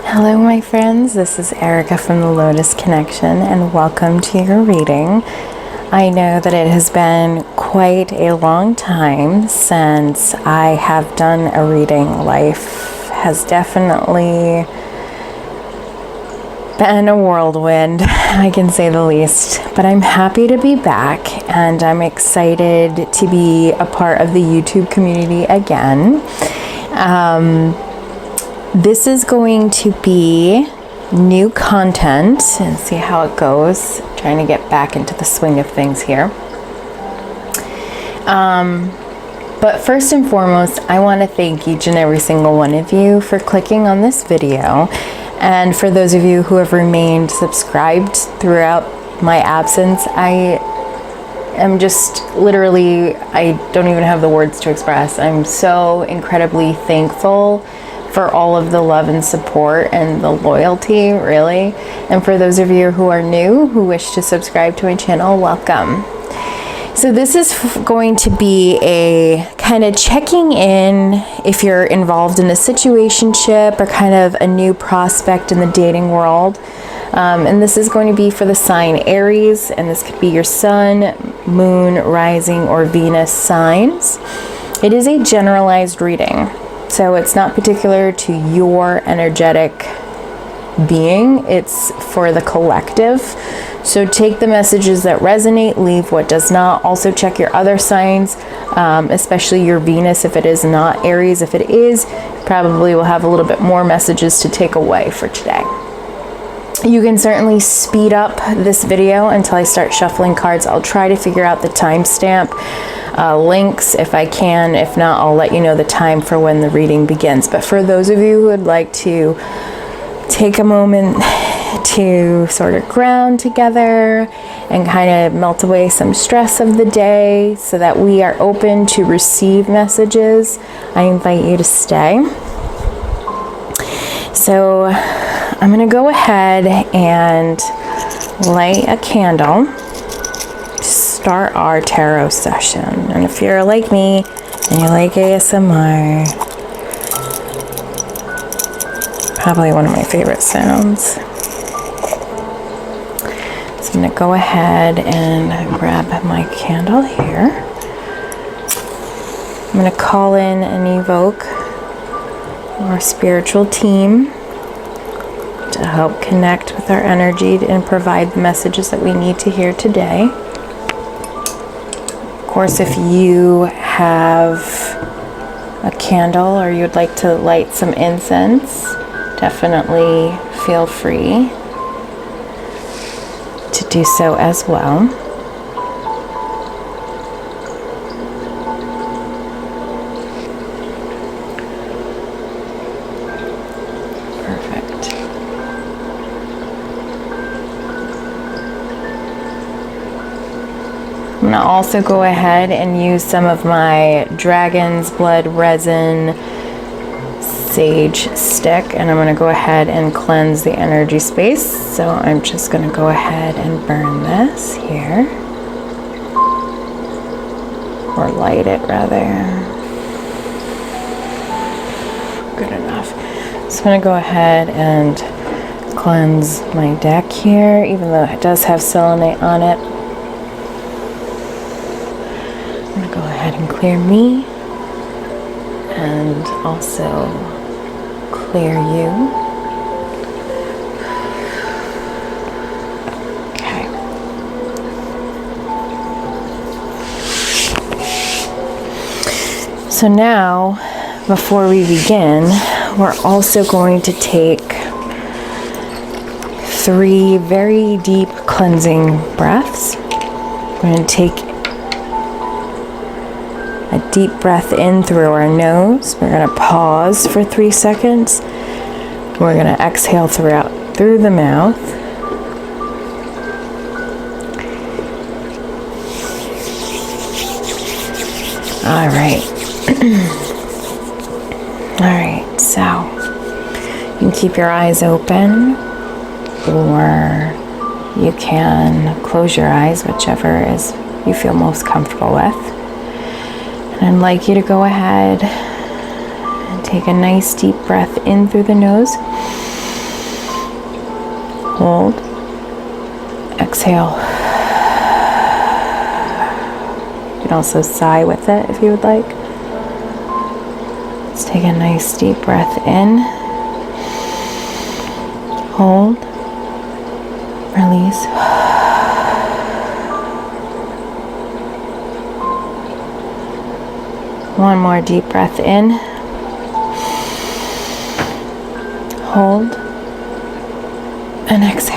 Hello my friends, this is Erica from the Lotus Connection and welcome to your reading. I know that it has been quite a long time since I have done a reading. Life has definitely been a whirlwind, I can say the least, but I'm happy to be back and I'm excited to be a part of the YouTube community again. This is going to be new content and see how it goes. Trying to get back into the swing of things here. But first and foremost, I want to thank each and every single one of you for clicking on this video. And for those of you who have remained subscribed throughout my absence, I am just literally, I don't even have the words to express. I'm so incredibly thankful for all of the love and support and the loyalty, really. And for those of you who are new, who wish to subscribe to my channel, welcome. So this is going to be a kind of checking in if you're involved in a situationship or kind of a new prospect in the dating world. And this is going to be for the sign Aries, and this could be your sun, moon, rising, or Venus signs. It is a generalized reading. So it's not particular to your energetic being, it's for the collective. So take the messages that resonate, leave what does not. Also check your other signs, especially your Venus if it is not Aries. If it is, probably will have a little bit more messages to take away for today. You can certainly speed up this video until I start shuffling cards. I'll try to figure out the timestamp. Links if I can. If not, I'll let you know the time for when the reading begins. But for those of you who would like to take a moment to sort of ground together and kind of melt away some stress of the day so that we are open to receive messages, I invite you to stay. So I'm going to go ahead and light a candle to start our tarot session. And if you're like me and you like ASMR, probably one of my favorite sounds. So I'm going to go ahead and grab my candle here. I'm going to call in and evoke our spiritual team to help connect with our energy and provide the messages that we need to hear today. Of course, if you have a candle or you'd like to light some incense, definitely feel free to do so as well. I'm going to also go ahead and use some of my Dragon's Blood Resin Sage Stick, and I'm going to go ahead and cleanse the energy space. So I'm just going to go ahead and burn this here, or light it rather. Good enough. So I'm going to go ahead and cleanse my deck here, even though it does have selenite on it. Go ahead and clear me and also clear you. Okay. So now, before we begin, we're also going to take 3 very deep cleansing breaths. We're going to take a deep breath in through our nose. We're going to pause for 3 seconds. We're going to exhale through the mouth. All right. All right, so you can keep your eyes open, or you can close your eyes, whichever is you feel most comfortable with. And I'd like you to go ahead and take a nice deep breath in through the nose. Hold. Exhale. You can also sigh with it if you would like. Let's take a nice deep breath in. Hold. Release. One more deep breath in. Hold. And exhale.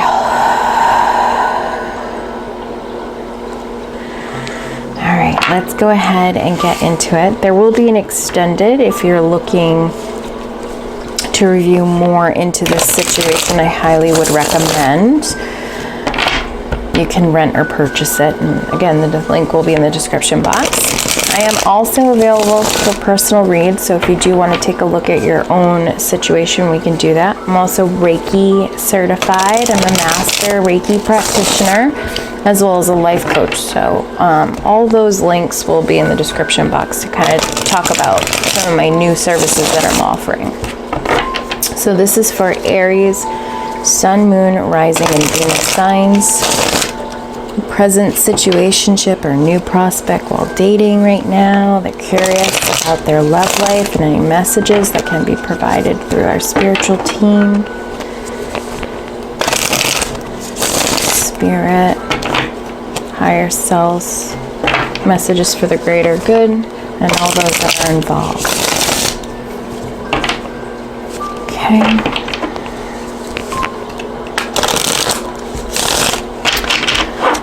All right, let's go ahead and get into it. There will be an extended if you're looking to review more into this situation. I highly would recommend. You can rent or purchase it. And again, the link will be in the description box. I am also available for personal reads, so if you do want to take a look at your own situation, we can do that. I'm also Reiki certified. I'm a master Reiki practitioner, as well as a life coach. So all those links will be in the description box to kind of talk about some of my new services that I'm offering. So this is for Aries, Sun, Moon, Rising, and Venus signs. Present situationship or new prospect while dating right now. They're curious about their love life and any messages that can be provided through our spiritual team. Spirit, higher selves, messages for the greater good, and all those that are involved. Okay.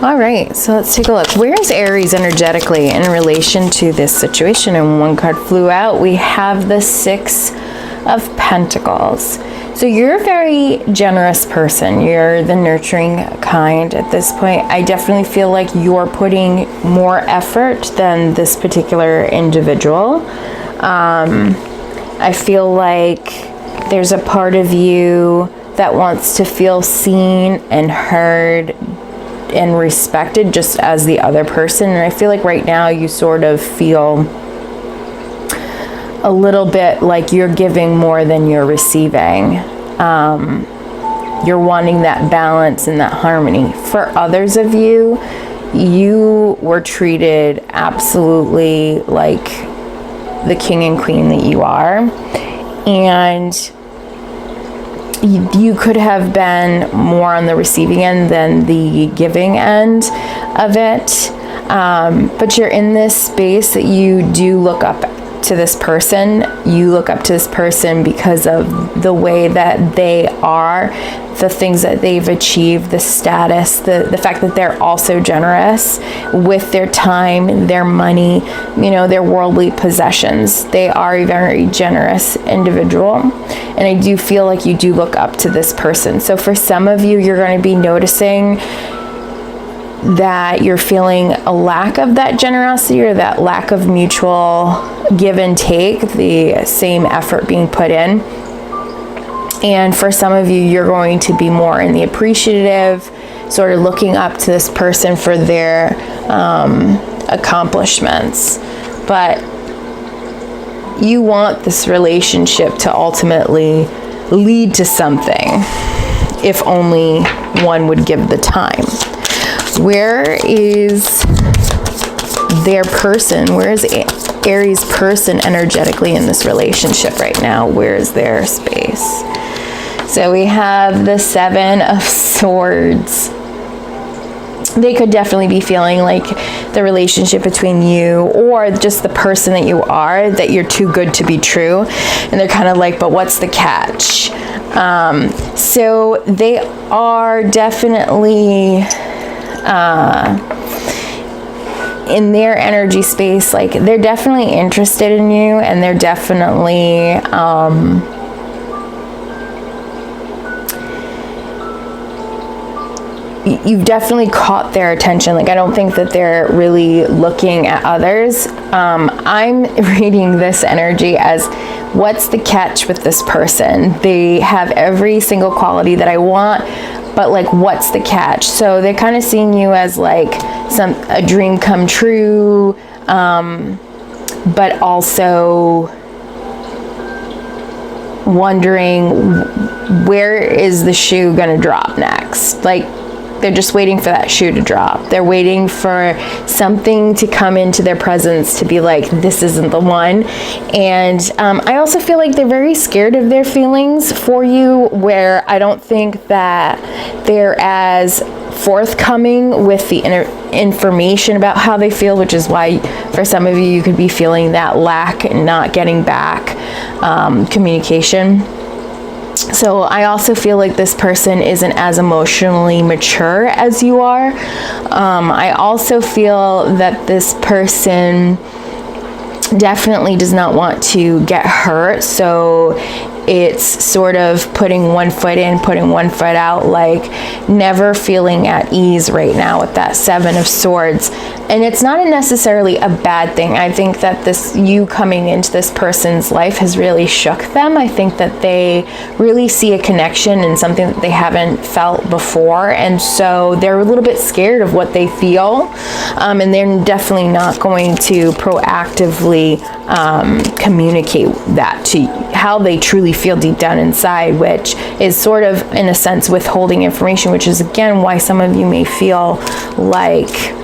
All right, so let's take a look. Where is Aries energetically in relation to this situation? And one card flew out. We have the Six of Pentacles. So you're a very generous person. You're the nurturing kind at this point. I definitely feel like you're putting more effort than this particular individual. I feel like there's a part of you that wants to feel seen and heard and respected just as the other person. And I feel like right now you sort of feel a little bit like you're giving more than you're receiving. You're wanting that balance and that harmony. For others of you, you were treated absolutely like the king and queen that you are. And you could have been more on the receiving end than the giving end of it. But you're in this space that you do look up to this person. You look up to this person because of the way that they are, the things that they've achieved, the status, the fact that they're also generous with their time, their money, their worldly possessions. They are a very generous individual. And I do feel like you do look up to this person. So for some of you, you're going to be noticing that you're feeling a lack of that generosity or that lack of mutual give and take, the same effort being put in. And for some of you, you're going to be more in the appreciative, sort of looking up to this person for their accomplishments. But you want this relationship to ultimately lead to something, if only one would give the time. Where is their person? Where is Aries person energetically in this relationship right now? Where is their space? So we have the Seven of Swords. They could definitely be feeling like the relationship between you or just the person that you are, that you're too good to be true. And they're kind of like, but what's the catch? So they are definitely in their energy space, like they're definitely interested in you, and they're definitely you've definitely caught their attention. Like I don't think that they're really looking at others. I'm reading this energy as, what's the catch with this person? They have every single quality that I want, but like, what's the catch? So they're kind of seeing you as like a dream come true, but also wondering where is the shoe gonna drop next. Like, they're just waiting for that shoe to drop. They're waiting for something to come into their presence to be like, this isn't the one. And I also feel like they're very scared of their feelings for you, where I don't think that they're as forthcoming with the information about how they feel, which is why for some of you could be feeling that lack and not getting back communication. So I also feel like this person isn't as emotionally mature as you are. I also feel that this person definitely does not want to get hurt. So it's sort of putting one foot in, putting one foot out, like never feeling at ease right now with that Seven of Swords. And it's not necessarily a bad thing. I think that you coming into this person's life has really shook them. I think that they really see a connection and something that they haven't felt before. And so they're a little bit scared of what they feel. And they're definitely not going to proactively communicate that to how they truly feel deep down inside, which is sort of, in a sense, withholding information, which is, again, why some of you may feel like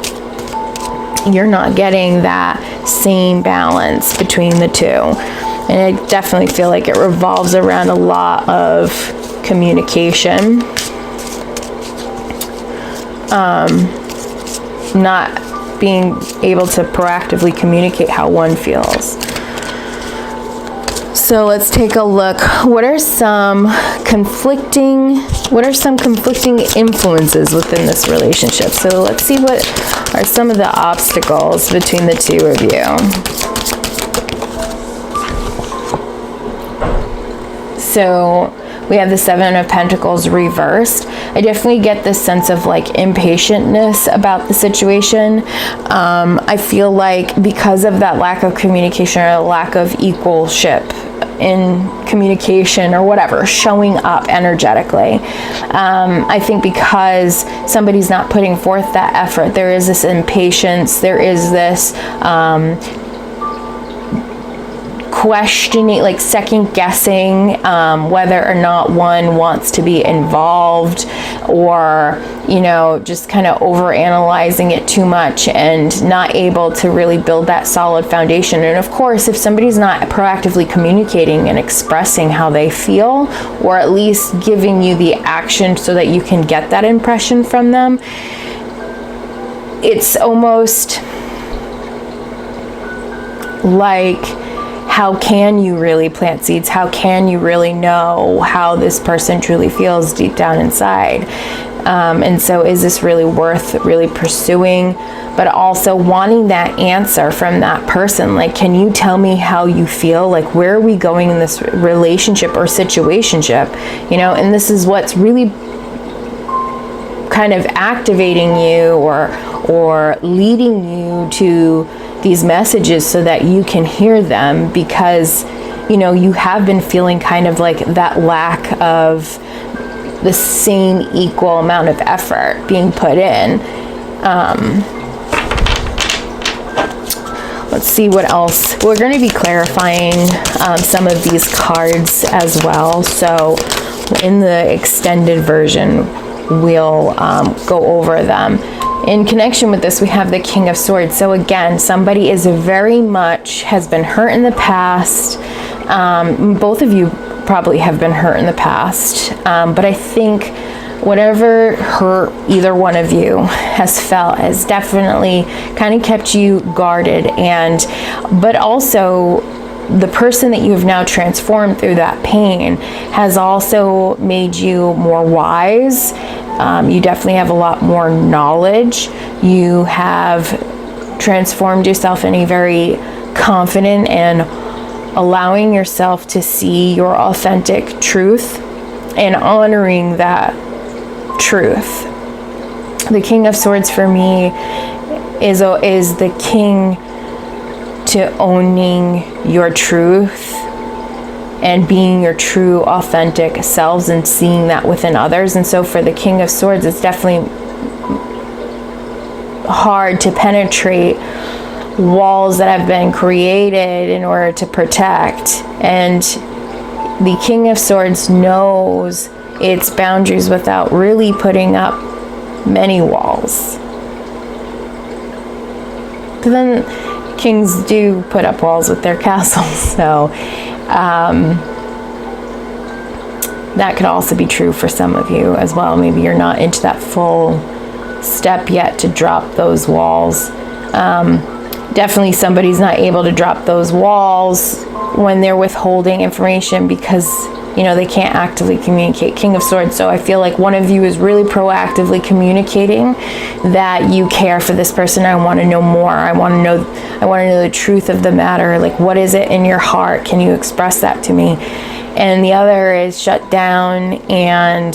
you're not getting that same balance between the two. And I definitely feel like it revolves around a lot of communication. Not being able to proactively communicate how one feels. So let's take a look. What are some conflicting influences within this relationship? So let's see what are some of the obstacles between the two of you. So we have the Seven of Pentacles reversed. I definitely get this sense of like impatientness about the situation. I feel like because of that lack of communication or lack of equalship in communication or whatever, showing up energetically, I think because somebody's not putting forth that effort, there is this impatience, there is this questioning, like second guessing whether or not one wants to be involved, or just kind of over analyzing it too much and not able to really build that solid foundation. And of course, if somebody's not proactively communicating and expressing how they feel, or at least giving you the action so that you can get that impression from them, it's almost like, how can you really plant seeds? How can you really know how this person truly feels deep down inside? And so is this really worth really pursuing? But also wanting that answer from that person. Like, can you tell me how you feel? Like, where are we going in this relationship or situationship? And this is what's really kind of activating you or leading you to these messages so that you can hear them, because you have been feeling kind of like that lack of the same equal amount of effort being put in. Let's see what else. We're going to be clarifying some of these cards as well. So in the extended version, we'll go over them. In connection with this, we have the King of Swords. So again, somebody has been hurt in the past. Both of you probably have been hurt in the past. But I think whatever hurt either one of you has felt has definitely kind of kept you guarded. But also, the person that you have now transformed through that pain has also made you more wise. You definitely have a lot more knowledge. You have transformed yourself in a very confident and allowing yourself to see your authentic truth and honoring that truth. The King of Swords for me is the king to owning your truth and being your true authentic selves and seeing that within others. And so for the King of Swords, it's definitely hard to penetrate walls that have been created in order to protect. And the King of Swords knows its boundaries without really putting up many walls. But then kings do put up walls with their castles, so that could also be true for some of you as well. Maybe you're not into that full step yet to drop those walls. Definitely somebody's not able to drop those walls when they're withholding information because, you know, they can't actively communicate. King of Swords. So I feel like one of you is really proactively communicating that you care for this person. I want to know more. I want to know the truth of the matter. Like, what is it in your heart? Can you express that to me? And the other is shut down and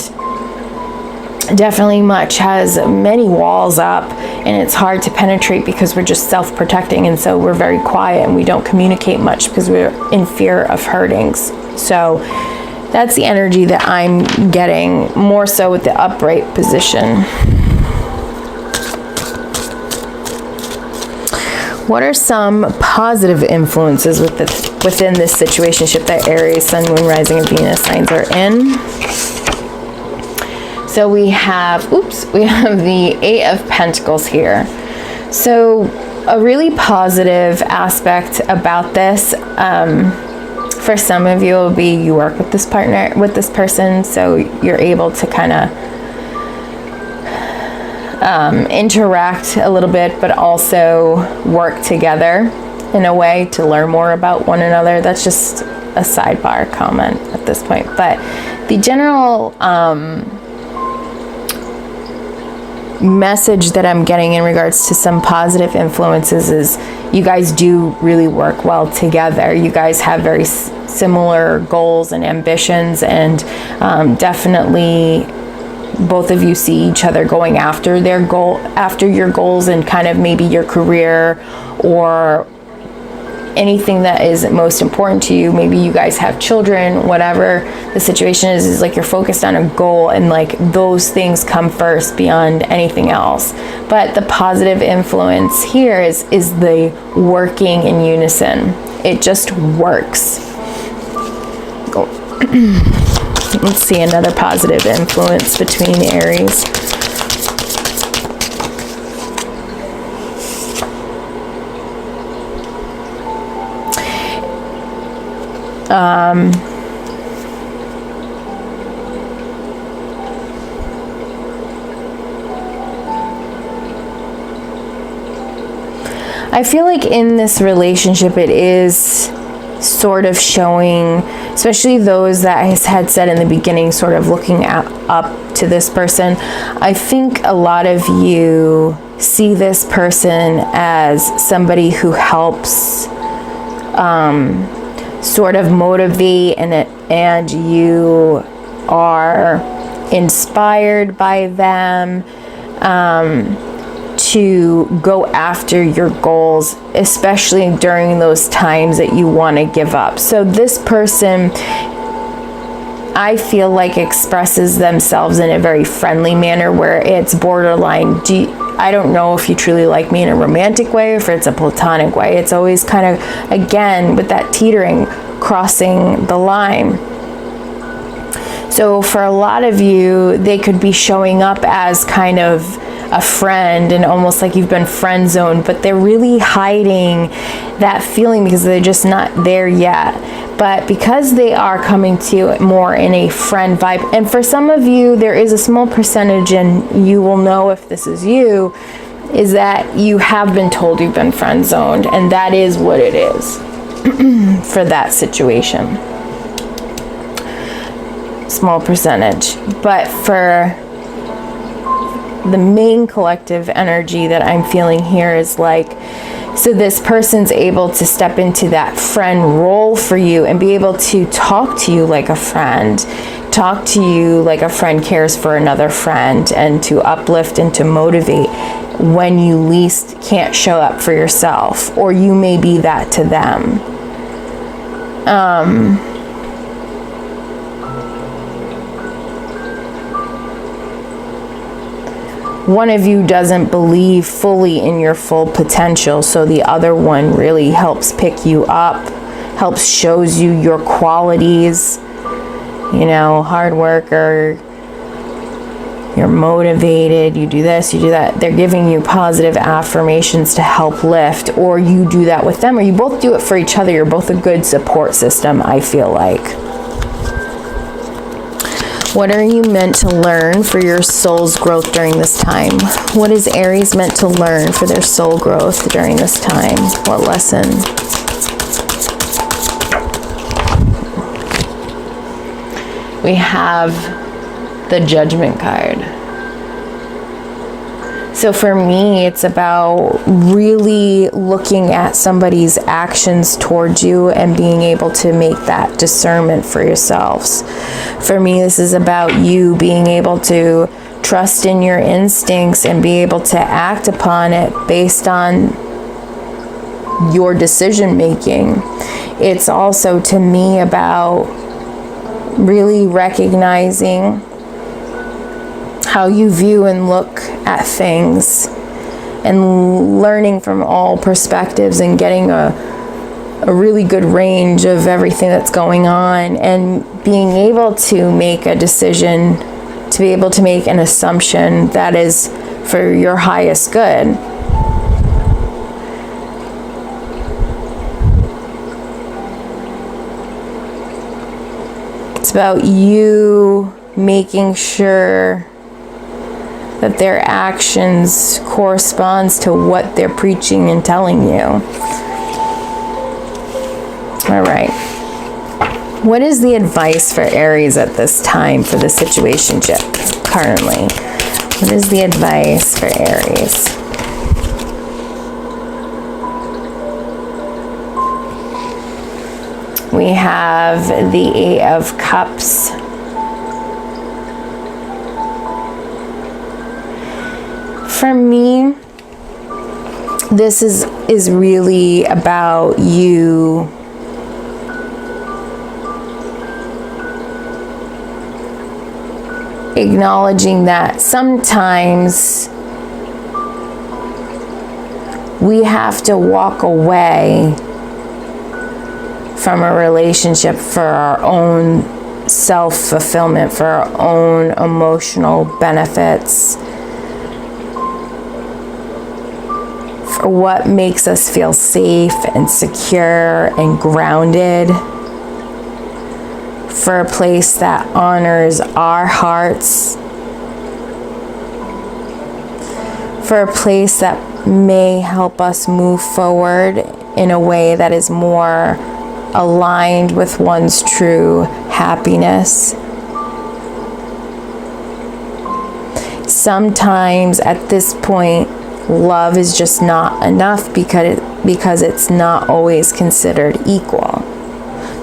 definitely has many walls up, and it's hard to penetrate because we're just self-protecting, and so we're very quiet and we don't communicate much because we're in fear of hurtings. So that's the energy that I'm getting, more so with the upright position. What are some positive influences within this situationship that Aries, Sun, Moon, Rising, and Venus signs are in? So we have the Eight of Pentacles here. So a really positive aspect about this, for some of you, will be you work with this person, so you're able to kind of interact a little bit, but also work together in a way to learn more about one another. That's just a sidebar comment at this point. But the general message that I'm getting in regards to some positive influences is you guys do really work well together. You guys have very similar goals and ambitions, and definitely both of you see each other going after your goals and kind of maybe your career or anything that is most important to you. Maybe you guys have children, whatever the situation is like you're focused on a goal, and like those things come first beyond anything else. But the positive influence here is the working in unison. It just works. Let's see another positive influence between Aries. I feel like in this relationship it is sort of showing, especially those that had said in the beginning, sort of looking up to this person. I think a lot of you see this person as somebody who helps sort of motivate, and you are inspired by them to go after your goals, especially during those times that you want to give up. So this person, I feel like, expresses themselves in a very friendly manner where it's borderline, I don't know if you truly like me in a romantic way or if it's a platonic way. It's always kind of, again, with that teetering, crossing the line. So for a lot of you, they could be showing up as kind of a friend and almost like you've been friend zoned, but they're really hiding that feeling because they're just not there yet. But because they are coming to you more in a friend vibe, and for some of you, there is a small percentage, and you will know if this is you, is that you have been told you've been friend zoned, and that is what it is for that situation. Small percentage. But for the main collective energy that I'm feeling here is like, so this person's able to step into that friend role for you and be able to talk to you like a friend, talk to you like a friend cares for another friend, and to uplift and to motivate when you least can't show up for yourself, or you may be that to them. One of you doesn't believe fully in your full potential, so the other one really helps pick you up, helps shows you your qualities, you know, hard worker, you're motivated, you do this, you do that. They're giving you positive affirmations to help lift, or you do that with them, or you both do it for each other. You're both a good support system, I feel like. What are you meant to learn for your soul's growth during this time? What is Aries meant to learn for their soul growth during this time? What lesson? We have the Judgment card. So for me, it's about really looking at somebody's actions towards you and being able to make that discernment for yourselves. For me, this is about you being able to trust in your instincts and be able to act upon it based on your decision making. It's also, to me, about really recognizing how you view and look at things and learning from all perspectives and getting a really good range of everything that's going on and being able to make a decision, to be able to make an assumption that is for your highest good. It's about you making sure that their actions corresponds to what they're preaching and telling you. All right. What is the advice for Aries at this time for the situationship currently? What is the advice for Aries? We have the Eight of Cups. For me, this is really about you acknowledging that sometimes we have to walk away from a relationship for our own self-fulfillment, for our own emotional benefits, for what makes us feel safe and secure and grounded, for a place that honors our hearts, for a place that may help us move forward in a way that is more aligned with one's true happiness. Sometimes at this point, love is just not enough because it's not always considered equal.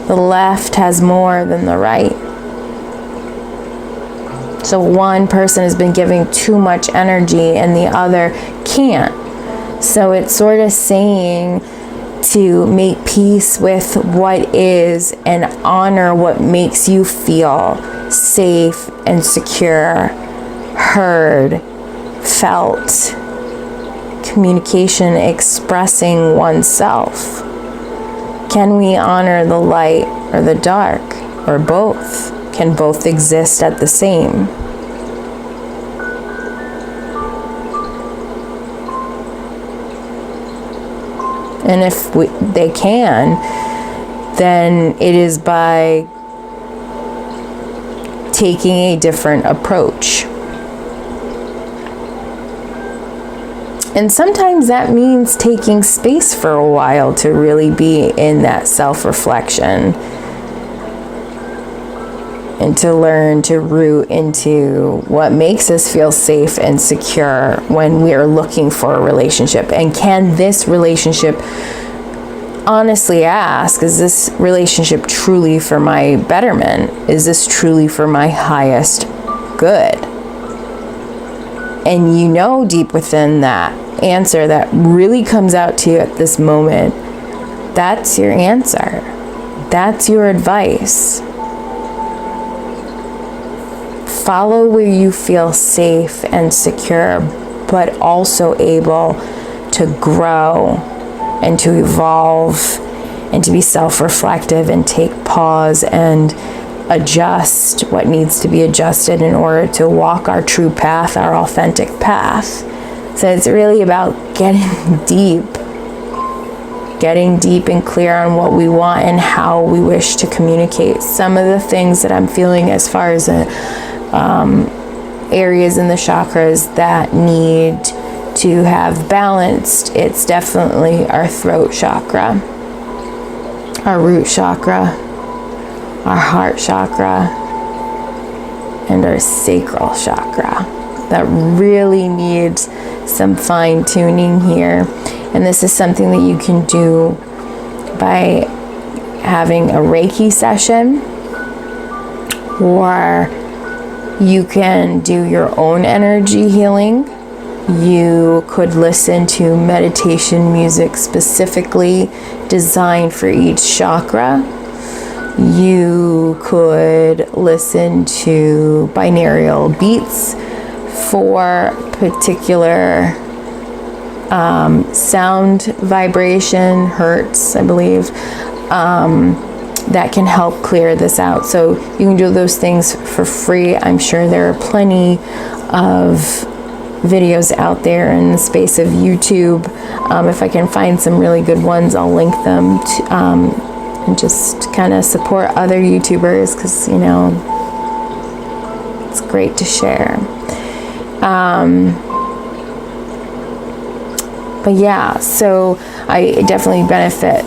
The left has more than the right. So one person has been giving too much energy and the other can't. So it's sort of saying to make peace with what is and honor what makes you feel safe and secure, heard, felt. Communication, expressing oneself. Can we honor the light or the dark, or both? Can both exist at the same? And if they can, then it is by taking a different approach. And sometimes that means taking space for a while to really be in that self-reflection and to learn to root into what makes us feel safe and secure when we are looking for a relationship. And can this relationship, honestly ask, is this relationship truly for my betterment? Is this truly for my highest good? And you know deep within that answer that really comes out to you at this moment, that's your answer. That's your advice. Follow where you feel safe and secure, but also able to grow and to evolve and to be self-reflective and take pause and adjust what needs to be adjusted in order to walk our true path, our authentic path. So it's really about getting deep and clear on what we want and how we wish to communicate. Some of the things that I'm feeling as far as areas in the chakras that need to have balanced, it's definitely our throat chakra, our root chakra, our heart chakra, and our sacral chakra that really needs some fine tuning here. And this is something that you can do by having a Reiki session, or you can do your own energy healing. You could listen to meditation music specifically designed for each chakra. You could listen to binaural beats for particular sound vibration, hertz, I believe, that can help clear this out. So you can do those things for free. I'm sure there are plenty of videos out there in the space of YouTube. If I can find some really good ones, I'll link them to, and just kind of support other YouTubers, because, you know, it's great to share. But yeah, so I definitely benefit.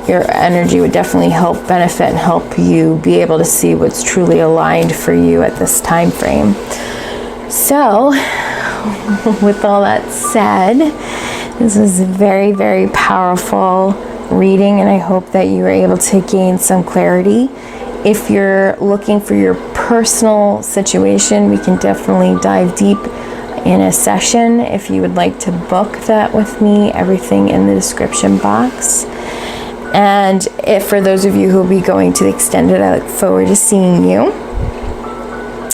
Your energy would definitely help benefit and help you be able to see what's truly aligned for you at this time frame. So, with all that said, this was a very, very powerful reading, and I hope that you were able to gain some clarity. If you're looking for your personal situation, we can definitely dive deep in a session. If you would like to book that with me, everything in the description box. And if for those of you who will be going to the extended, I look forward to seeing you.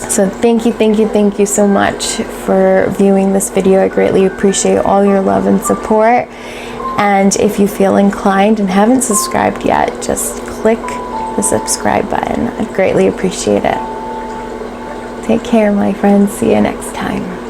So thank you so much for viewing this video. I greatly appreciate all your love and support. And if you feel inclined and haven't subscribed yet, just click the subscribe button. I'd greatly appreciate it. Take care, my friends. See you next time.